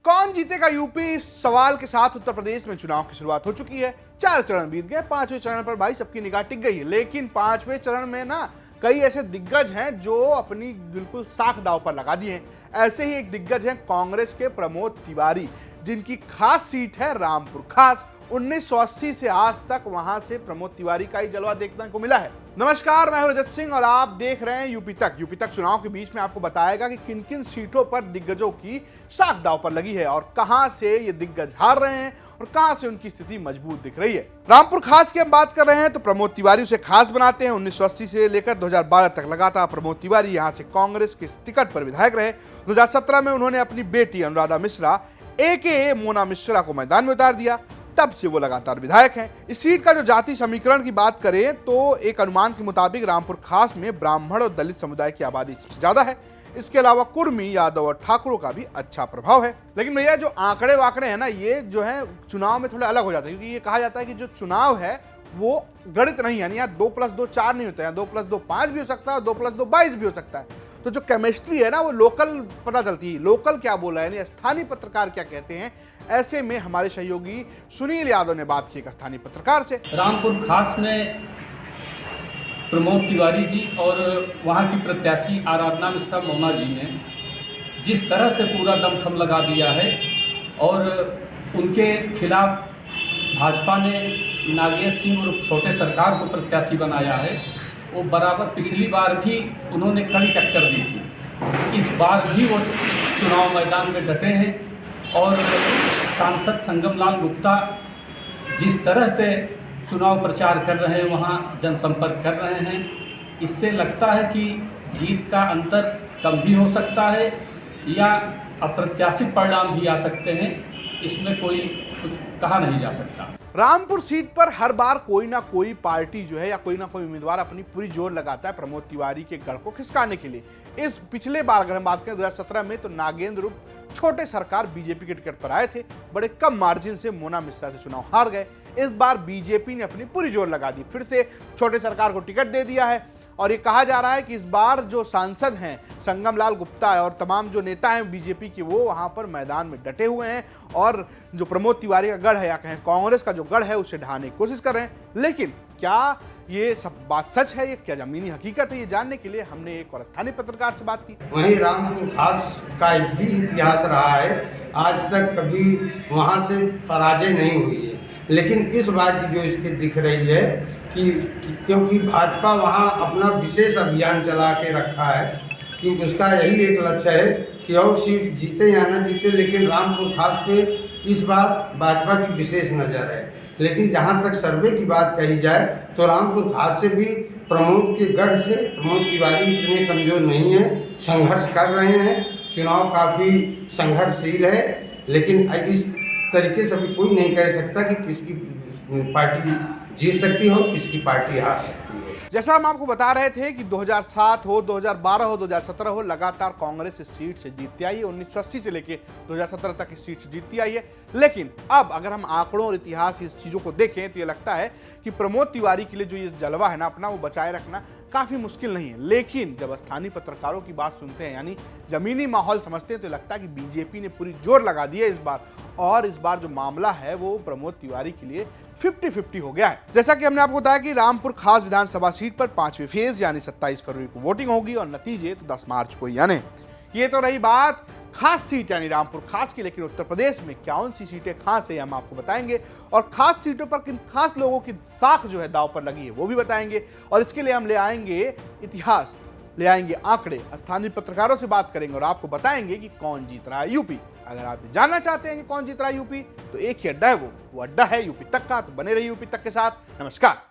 कौन जीतेगा यूपी, इस सवाल के साथ उत्तर प्रदेश में चुनाव की शुरुआत हो चुकी है। 4 चरण बीत गए, 5वें चरण पर भाई सबकी निगाह टिक गई है। लेकिन 5वें चरण में ना कई ऐसे दिग्गज हैं जो अपनी बिल्कुल साख दांव पर लगा दिए हैं। ऐसे ही एक दिग्गज हैं कांग्रेस के प्रमोद तिवारी, जिनकी खास सीट है रामपुर खास। 1980 से आज तक वहां से प्रमोद तिवारी का ही जलवा देखने को मिला है। नमस्कार, मैं हूं रजत सिंह और आप देख रहे हैं यूपी तक। यूपी तक चुनाव के बीच में आपको बताएगा कि किन किन सीटों पर दिग्गजों की साख दांव पर लगी है और कहां से ये दिग्गज हार रहे हैं और कहां से उनकी स्थिति मजबूत दिख रही है। रामपुर खास की हम बात कर रहे हैं तो प्रमोद तिवारी उसे खास बनाते हैं। 1980 से लेकर 2012 तक लगातार प्रमोद तिवारी यहां से कांग्रेस के टिकट पर विधायक रहे। 2017 में उन्होंने अपनी बेटी अनुराधा मिश्रा AKA मोना मिश्रा को मैदान में उतार दिया। तब से वो लगातार विधायक हैं। इस सीट का जो जाति समीकरण की बात करें तो एक अनुमान के मुताबिक रामपुर खास में ब्राह्मण और दलित समुदाय की आबादी सबसे ज्यादा है। इसके अलावा कुर्मी, यादव और ठाकुरों का भी अच्छा प्रभाव है। लेकिन भैया जो आंकड़े वाकड़े हैं ना, ये जो है चुनाव में थोड़े अलग हो जाते हैं, क्योंकि ये कहा जाता है कि जो चुनाव है वो गणित नहीं है। यहाँ 2+2 4 नहीं होता है, 2+2 5 भी हो सकता है और 2+2 22 भी हो सकता है। तो जो केमिस्ट्री है ना वो लोकल पता चलती है। लोकल क्या बोला है, यानी स्थानीय पत्रकार क्या कहते हैं। ऐसे में हमारे सहयोगी सुनील यादव ने बात की एक स्थानीय पत्रकार से। रामपुर खास में प्रमोद तिवारी जी और वहाँ की प्रत्याशी आराधना मिश्रा मोना जी ने जिस तरह से पूरा दमखम लगा दिया है और उनके खिलाफ भाजपा ने नागेश सिंह और छोटे सरकार को प्रत्याशी बनाया है। वो बराबर पिछली बार भी उन्होंने कड़ी टक्कर दी थी, इस बार भी वो चुनाव मैदान में डटे हैं। और सांसद संगम लाल गुप्ता जिस तरह से चुनाव प्रचार कर रहे हैं, वहाँ जनसंपर्क कर रहे हैं, इससे लगता है कि जीत का अंतर कम भी हो सकता है या अप्रत्याशित परिणाम भी आ सकते हैं। इसमें कोई कुछ कहा नहीं जा सकता। रामपुर सीट पर हर बार कोई ना कोई पार्टी जो है या कोई ना कोई उम्मीदवार अपनी पूरी जोर लगाता है प्रमोद तिवारी के गढ़ को खिसकाने के लिए। इस पिछले बार अगर हम बात करें 2017 में, तो नागेंद्र उर्फ छोटे सरकार बीजेपी के टिकट पर आए थे। बड़े कम मार्जिन से मोना मिश्रा से चुनाव हार गए। इस बार बीजेपी ने अपनी पूरी जोर लगा दी, फिर से छोटे सरकार को टिकट दे दिया है। और ये कहा जा रहा है कि इस बार जो सांसद हैं संगम लाल गुप्ता और तमाम जो नेता हैं बीजेपी के, वो वहां पर मैदान में डटे हुए हैं और जो प्रमोद तिवारी का गढ़ है या कहें कांग्रेस का जो गढ़ है उसे ढहाने की कोशिश कर रहे हैं। लेकिन क्या ये सब बात सच है, ये क्या जमीनी हकीकत है, ये जानने के लिए हमने एक और स्थानीय पत्रकार से बात की। वहीं रामपुर खास का भी इतिहास रहा है, आज तक कभी वहां से पराजय नहीं हुई है। लेकिन इस बार की जो स्थिति दिख रही है कि क्योंकि भाजपा वहां अपना विशेष अभियान चला के रखा है कि उसका यही एक लक्ष्य है कि और सीट जीते या न जीते, लेकिन रामपुर खास पे इस बार भाजपा की विशेष नज़र है। लेकिन जहां तक सर्वे की बात कही जाए तो रामपुर खास से भी प्रमोद के गढ़ से प्रमोद तिवारी इतने कमज़ोर नहीं हैं, संघर्ष कर रहे हैं। चुनाव काफ़ी संघर्षशील है, लेकिन इस तरीके से अभी कोई नहीं कह सकता कि किसकी पार्टी जीत सकती हो, किसकी पार्टी हार सकती है। जैसा हम आपको बता रहे थे कि 2007 हो, 2012 हो, 2017 हो, लगातार कांग्रेस इस सीट से जीतती आई है। 1980 से लेके 2017 तक इस सीट से जीतती आई है। लेकिन अब अगर हम आंकड़ों और इतिहास इस चीज़ों को देखें तो ये लगता है कि प्रमोद तिवारी के लिए जो ये जलवा है ना अपना, वो बचाए रखना काफ़ी मुश्किल नहीं है। लेकिन जब स्थानीय पत्रकारों की बात सुनते हैं, यानी जमीनी माहौल समझते हैं, तो लगता है कि बीजेपी ने पूरी जोर लगा दी है इस बार। और इस बार जो मामला है वो प्रमोद तिवारी के लिए 50-50 हो गया है। जैसा कि हमने आपको बताया कि रामपुर खास विधानसभा सीट पर 5वें फेज यानी 27 फरवरी को वोटिंग होगी और नतीजे तो 10 मार्च को ही आने। ये तो रही बात खास सीट यानी रामपुर खास की। लेकिन उत्तर प्रदेश में कौन सी सीटें खास है हम आपको बताएंगे और खास सीटों पर किन खास लोगों की साख जो है दांव पर लगी है वो भी बताएंगे। और इसके लिए हम ले आएंगे इतिहास, ले आएंगे आंकड़े, स्थानीय पत्रकारों से बात करेंगे और आपको बताएंगे कि कौन जीत रहा है यूपी। अगर आप जानना चाहते हैं कि कौन जीत रहा है यूपी, तो एक ही अड्डा है, वो अड्डा है यूपी तक का। तो बने रहिए यूपी तक के साथ। नमस्कार।